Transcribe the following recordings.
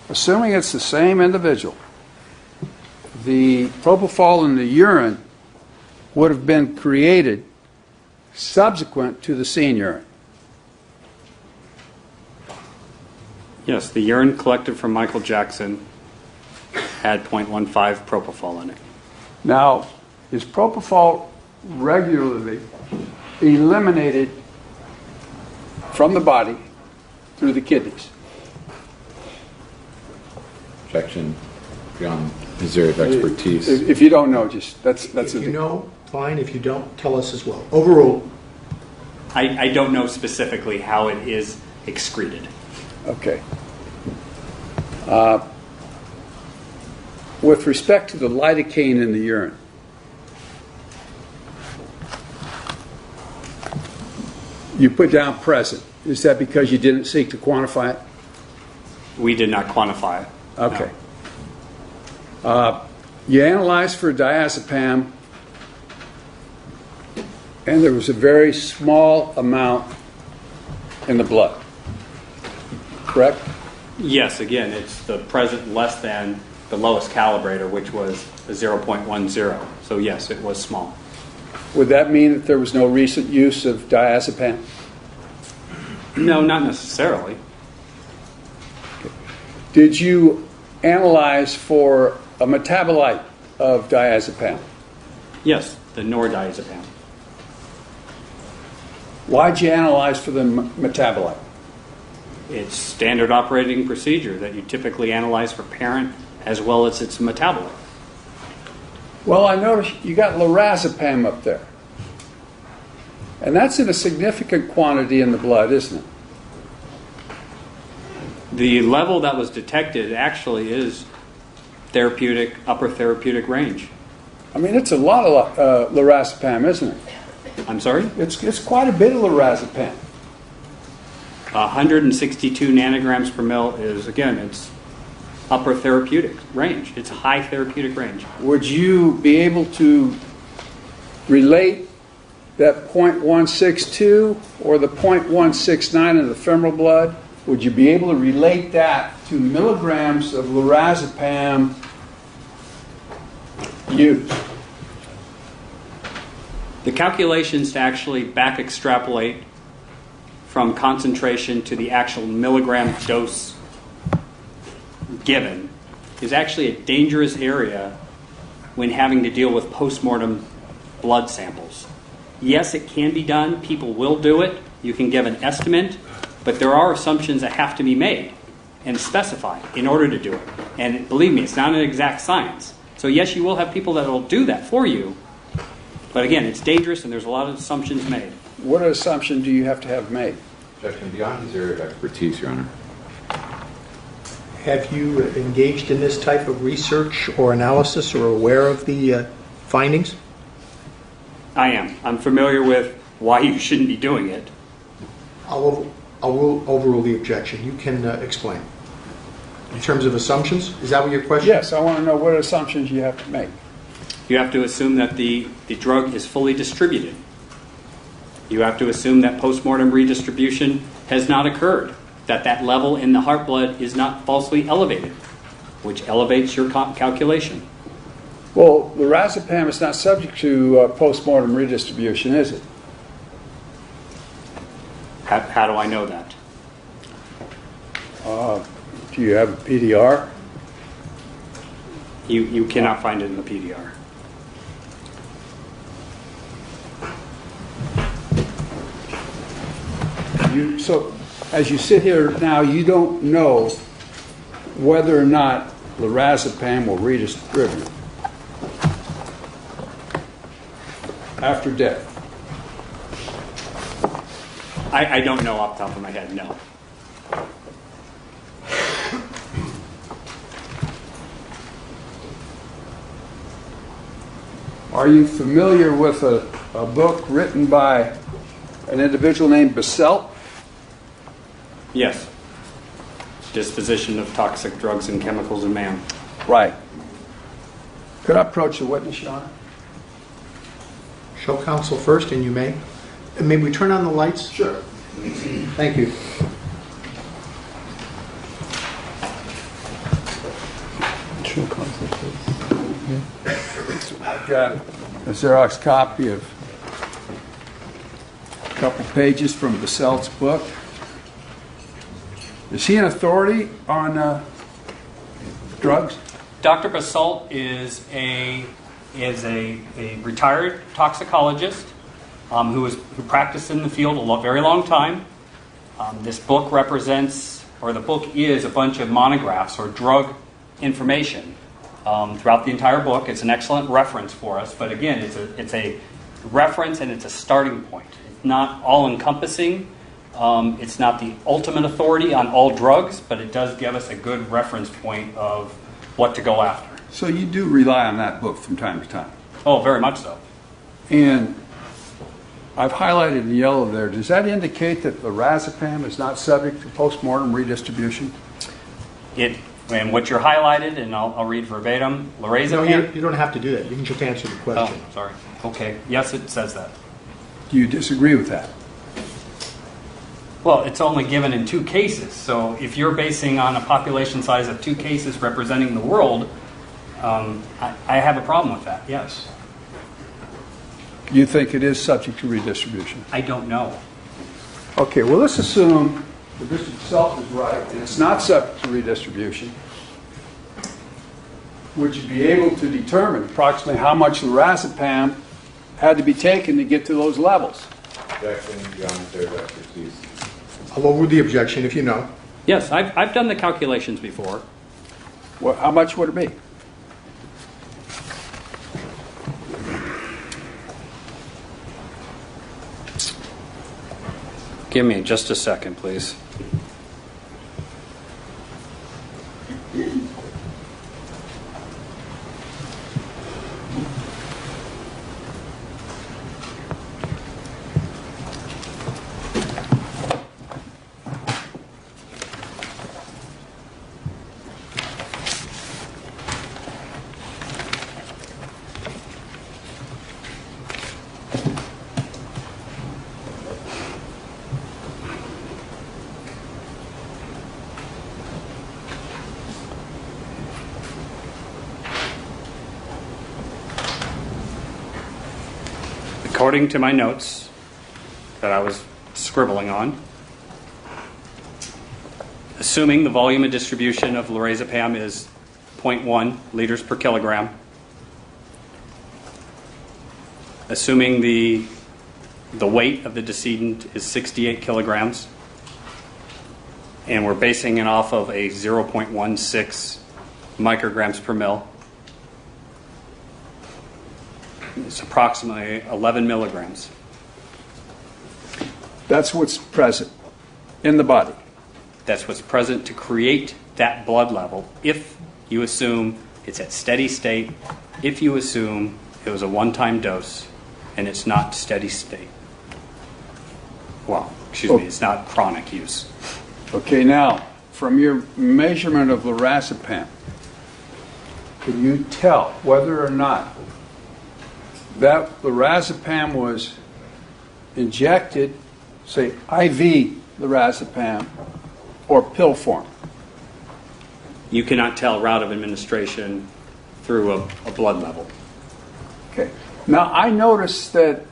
assuming it's the same individual, the propofol in the urine would have been created subsequent to the seen urine. Yes, the urine collected from Michael Jackson had 0.15 propofol in it. Now, is propofol regularly eliminated from the body through the kidneys? Objection beyond his area of expertise. If you don't know, just that's If you know, fine. If you don't, tell us as well. Overruled. I don't know specifically how it is excreted. Okay. With respect to the lidocaine in the urine, you put down present. Is that because you didn't seek to quantify it? We did not quantify it. Okay. No. You analyzed for diazepam, and there was a very small amount in the blood. Correct? Yes, again, it's the present less than the lowest calibrator, which was a 0.10. So yes, it was small. Would that mean that there was no recent use of diazepam? No, not necessarily. Did you analyze for a metabolite of diazepam? Yes, the nordiazepam. Why'd you analyze for the metabolite? It's standard operating procedure that you typically analyze for parent as well as its metabolite. Well, I noticed you got lorazepam up there. And that's in a significant quantity in the blood, isn't it? The level that was detected actually is therapeutic, upper therapeutic range. I mean, it's a lot of lorazepam, isn't it? I'm sorry? It's quite a bit of lorazepam. 162 nanograms per mil is, again, it's upper therapeutic range. It's high therapeutic range. Would you be able to relate that 0.162 or the 0.169 in the femoral blood? Would you be able to relate that to milligrams of lorazepam used? The calculations to actually back extrapolate from concentration to the actual milligram dose given is actually a dangerous area when having to deal with postmortem blood samples. Yes, it can be done. People will do it. You can give an estimate, but there are assumptions that have to be made and specified in order to do it. And believe me, it's not an exact science. So yes, you will have people that will do that for you, but again, it's dangerous and there's a lot of assumptions made. What assumption do you have to have made? Objection beyond his area of expertise, Your Honor. Have you engaged in this type of research or analysis or aware of the findings? I am. I'm familiar with why you shouldn't be doing it. I'll overrule the objection. You can explain. In terms of assumptions, is that what your question? Yes, I want to know what assumptions you have to make. You have to assume that the drug is fully distributed. You have to assume that postmortem redistribution has not occurred, that that level in the heart blood is not falsely elevated, which elevates your calculation. Well, lorazepam is not subject to postmortem redistribution, is it? How do I know that? Do you have a PDR? You cannot find it in the PDR. So, as you sit here now, you don't know whether or not lorazepam will redistribute after death. I don't know off the top of my head, no. Are you familiar with a book written by an individual named Basselt? Yes. Disposition of toxic drugs and chemicals in man. Right. Could I approach the witness, Your Honor? Show counsel first, and you may. And may we turn on the lights? Sure. Thank you. I've got a Xerox copy of a couple pages from Baselt's book. Is he an authority on drugs? Dr. Basalt is a retired toxicologist who practiced in the field a very long time. This book represents, or the book is, a bunch of monographs or drug information throughout the entire book. It's an excellent reference for us, but again, it's a reference and it's a starting point. It's not all-encompassing. It's not the ultimate authority on all drugs, but it does give us a good reference point of what to go after. So you do rely on that book from time to time? Oh, very much so. And I've highlighted in yellow there. Does that indicate that lorazepam is not subject to postmortem redistribution? And what you're highlighted, and I'll read verbatim, lorazepam. No, you don't have to do that. You can just answer the question. Oh, sorry. Okay. Yes, it says that. Do you disagree with that? Well, it's only given in 2 cases. So if you're basing on a population size of 2 cases representing the world, I have a problem with that, yes. You think it is subject to redistribution? I don't know. Okay, well, let's assume the bishop itself is right and it's not subject to redistribution. Would you be able to determine approximately how much lorazepam had to be taken to get to those levels? Objection, John, third expertise. I'll overrule the objection if you know. Yes, I've done the calculations before. Well, how much would it be? Give me just a second, please. According to my notes that I was scribbling on, assuming the volume and distribution of lorazepam is 0.1 liters per kilogram, assuming the weight of the decedent is 68 kilograms, and we're basing it off of a 0.16 micrograms per mil, it's approximately 11 milligrams. That's what's present in the body. That's what's present to create that blood level if you assume it's at steady state, if you assume it was a one-time dose and it's not steady state. Well, excuse me, it's not chronic use. Okay, now, from your measurement of lorazepam, can you tell whether or not that lorazepam was injected, say IV lorazepam, or pill form? You cannot tell route of administration through a blood level. Okay. Now, I noticed that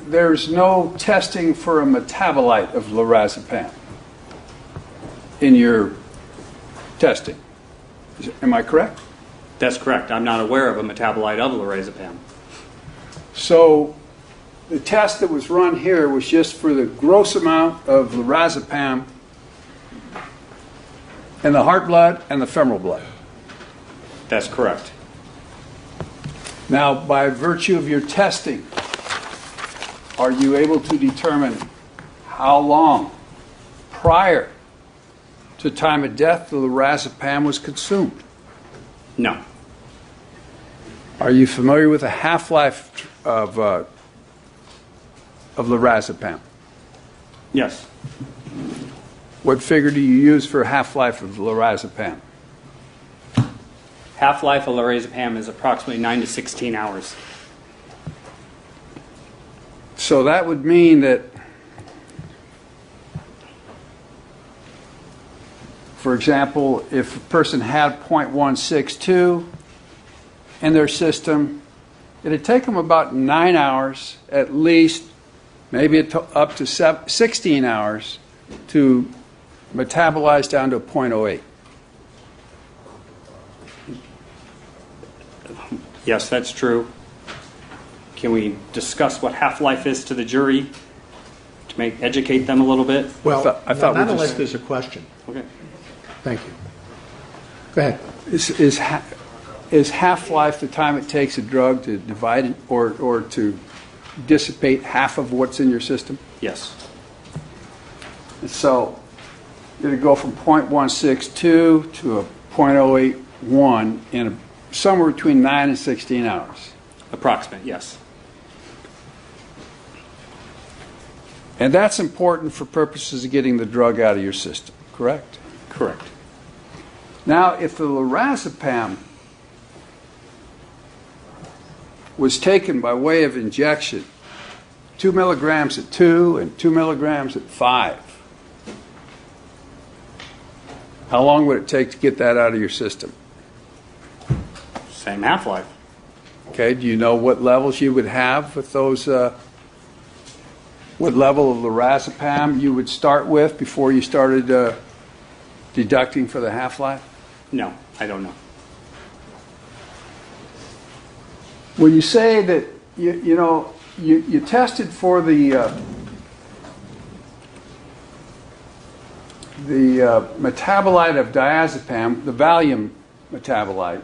there's no testing for a metabolite of lorazepam in your testing. Am I correct? That's correct. I'm not aware of a metabolite of lorazepam. So the test that was run here was just for the gross amount of lorazepam in the heart blood and the femoral blood. That's correct. Now, by virtue of your testing, are you able to determine how long prior to time of death the lorazepam was consumed? No. Are you familiar with the half-life of lorazepam? Yes. What figure do you use for half-life of lorazepam? Half-life of lorazepam is approximately 9 to 16 hours. So that would mean that, for example, if a person had 0.162 in their system, it'd take them about 9 hours at least, maybe up to 16 hours to metabolize down to a 0.08. Yes, that's true. Can we discuss what half-life is to the jury to educate them a little bit? Well, I thought we not just- unless there's a question. Okay. Thank you. Go ahead. Is half-life the time it takes a drug to divide it or to dissipate half of what's in your system? Yes. So it'd go from 0.162 to a 0.081 in somewhere between 9 and 16 hours. Approximate, yes. And that's important for purposes of getting the drug out of your system, correct? Correct. Now, if the lorazepam was taken by way of injection, 2 milligrams at 2 and 2 milligrams at 5, how long would it take to get that out of your system? Same half-life. Okay, do you know what levels you would have with those, what level of lorazepam you would start with before you started deducting for the half-life? No, I don't know. When you say that, you tested for the metabolite of diazepam, the Valium metabolite,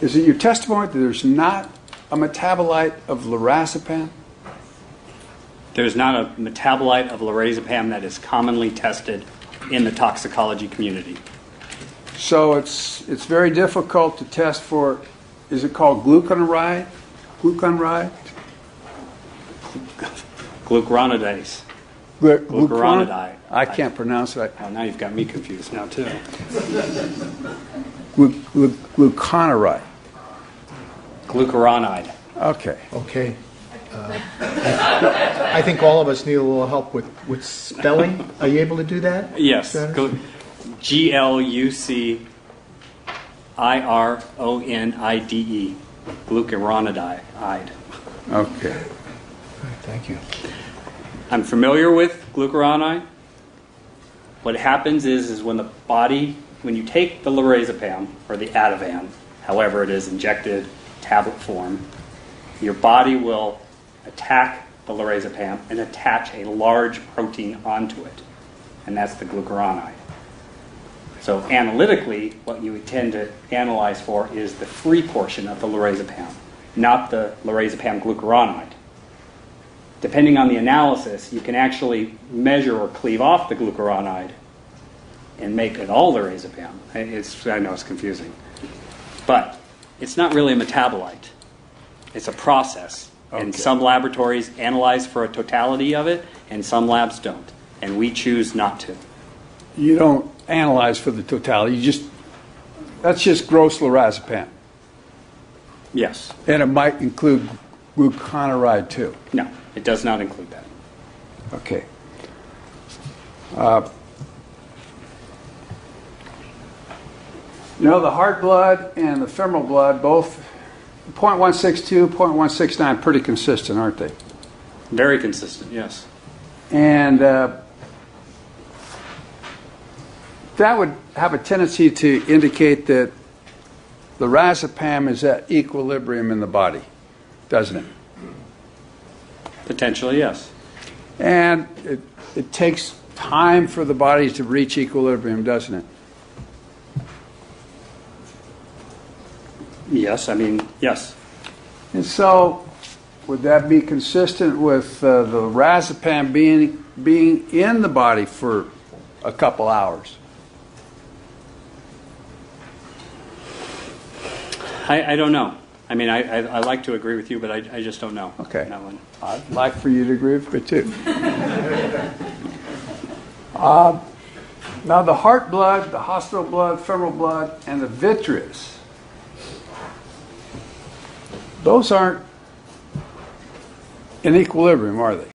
is it your testimony that there's not a metabolite of lorazepam? There's not a metabolite of lorazepam that is commonly tested in the toxicology community. So it's very difficult to test for, is it called glucuronide? Glucuronide? Glucuronidase. Glucuronide? Glucuronidide. I can't pronounce it. Oh, now you've got me confused now, too. Glucuronide. Glucuronide. Okay. Okay. I think all of us need a little help with spelling. Are you able to do that? Yes. Travis? Glucuronide. Glucuronide. Okay. Thank you. I'm familiar with glucuronide. What happens is when the body, when you take the lorazepam or the Ativan, however it is injected, tablet form, your body will attack the lorazepam and attach a large protein onto it, and that's the glucuronide. So analytically, what you would tend to analyze for is the free portion of the lorazepam, not the lorazepam glucuronide. Depending on the analysis, you can actually measure or cleave off the glucuronide and make it all lorazepam. I know it's confusing. But it's not really a metabolite. It's a process. Okay. And some laboratories analyze for a totality of it, and some labs don't. And we choose not to. You don't analyze for the totality. That's just gross lorazepam. Yes. And it might include glucuronide too. No, it does not include that. Okay. The heart blood and the femoral blood, both 0.162, 0.169, pretty consistent, aren't they? Very consistent, yes. And that would have a tendency to indicate that lorazepam is at equilibrium in the body, doesn't it? Potentially, yes. And it takes time for the body to reach equilibrium, doesn't it? Yes, yes. And so, would that be consistent with the lorazepam being in the body for a couple hours? I don't know. I like to agree with you, but I just don't know. Okay. on that one. I'd like for you to agree with me too. Now the heart blood, the hospital blood, femoral blood, and the vitreous, those aren't in equilibrium, are they?